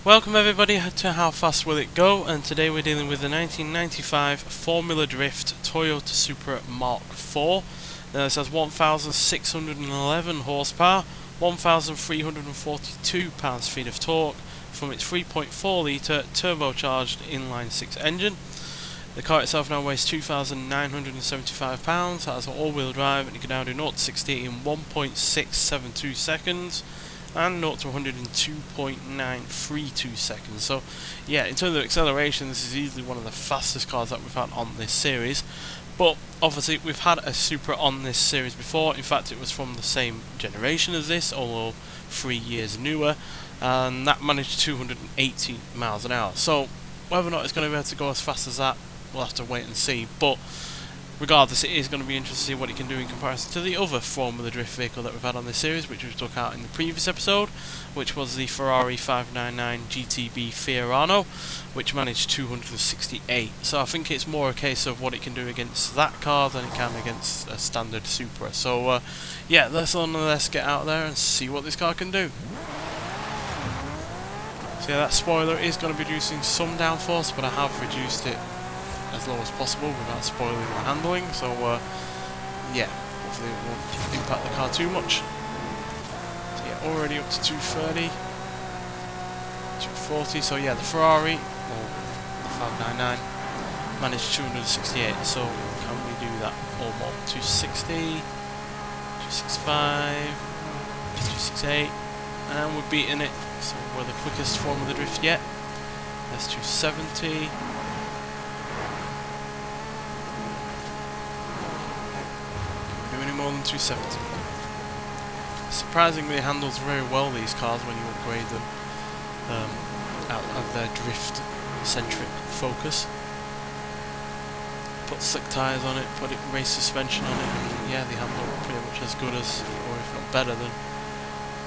Welcome everybody to How Fast Will It Go, and today we're dealing with the 1995 Formula Drift Toyota Supra Mark IV. Now this has 1,611 horsepower, 1,342 pounds-feet of torque from its 3.4 litre turbocharged inline-six engine. The car itself now weighs 2,975 pounds, has all-wheel drive, and you can now do 0 to 60 in 1.672 seconds. And 0 to 100 in 2.932 seconds. So yeah, in terms of acceleration, this is easily one of the fastest cars that we've had on this series. But obviously we've had a Supra on this series before. In fact, it was from the same generation as this, although 3 years newer, and that managed 280 miles an hour. So whether or not it's going to be able to go as fast as that, we'll have to wait and see. But regardless, it is going to be interesting to see what it can do in comparison to the other Formula Drift vehicle that we've had on this series, which we took out in the previous episode, which was the Ferrari 599 GTB Fiorano, which managed 268. So I think it's more a case of what it can do against that car than it can against a standard Supra. So yeah, let's get out there and see what this car can do. So yeah, that spoiler is going to be reducing some downforce, but I have reduced it as low as possible without spoiling the handling, so yeah, hopefully it won't impact the car too much. So yeah, already up to 230, 240, so yeah, the Ferrari, or the 599, managed 268, so can we do that or more? 260, 265, 268, and we're beating it, so we're the quickest form of the drift yet. That's 270. Any more than 270. Surprisingly, it handles very well, these cars, when you upgrade them out of their drift-centric focus. Put slick tyres on it, put race suspension on it, and yeah, they handle pretty much as good as, or if not better than,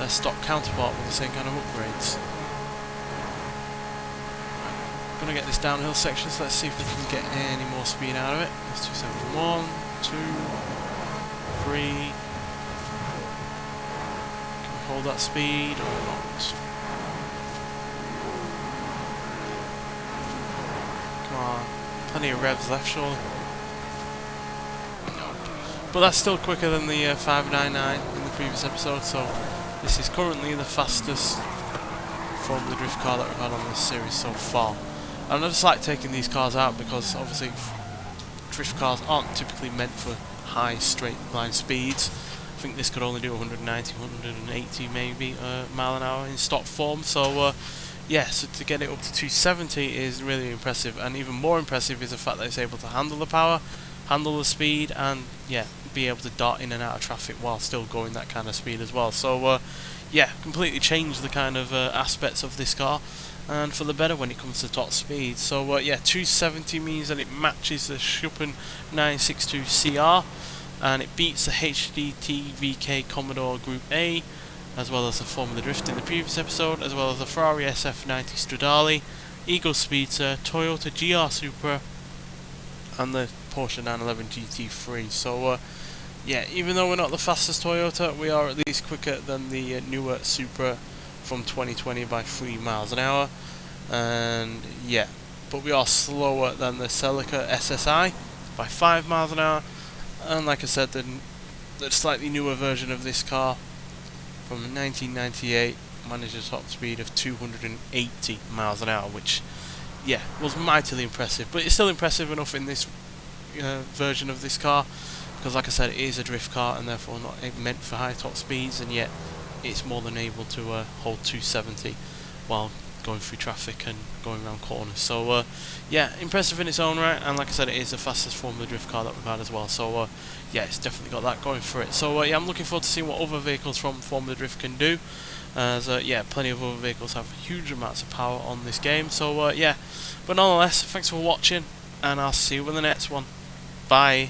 their stock counterpart with the same kind of upgrades. Right, gonna get this downhill section, so let's see if we can get any more speed out of it. That's 271, 2. 3. Can we hold that speed or not? Come on, plenty of revs left, surely. No. But that's still quicker than the 599 in the previous episode, so this is currently the fastest Formula Drift car that we've had on this series so far. And I just like taking these cars out because obviously drift cars aren't typically meant for high straight line speeds. I think this could only do 190, 180 maybe mile an hour in stock form. So yeah, so to get it up to 270 is really impressive, and even more impressive is the fact that it's able to handle the power, handle the speed, and yeah, be able to dart in and out of traffic while still going that kind of speed as well. So yeah, completely changed the kind of aspects of this car, and for the better when it comes to top speed. So yeah, 270 means that it matches the Supra 962 CR, and it beats the HDT VK Commodore Group A, as well as the Formula Drift in the previous episode, as well as the Ferrari SF90 Stradale, Eagle Speedster, Toyota GR Supra, and the Porsche 911 GT3. So yeah, even though we're not the fastest Toyota, we are at least quicker than the newer Supra from 2020 by 3 miles an hour, and yeah, but we are slower than the Celica SSI by 5 miles an hour, and like I said, the slightly newer version of this car from 1998 managed a top speed of 280 miles an hour, which yeah, was mightily impressive, but it's still impressive enough in this version of this car, because like I said, it is a drift car and therefore not meant for high top speeds, and yet it's more than able to hold 270 while going through traffic and going around corners. So yeah, impressive in its own right, and like I said, it is the fastest Formula Drift car that we've had as well. So yeah, it's definitely got that going for it. So yeah, I'm looking forward to seeing what other vehicles from Formula Drift can do, as yeah, plenty of other vehicles have huge amounts of power on this game. So yeah, but nonetheless, thanks for watching, and I'll see you in the next one. Bye.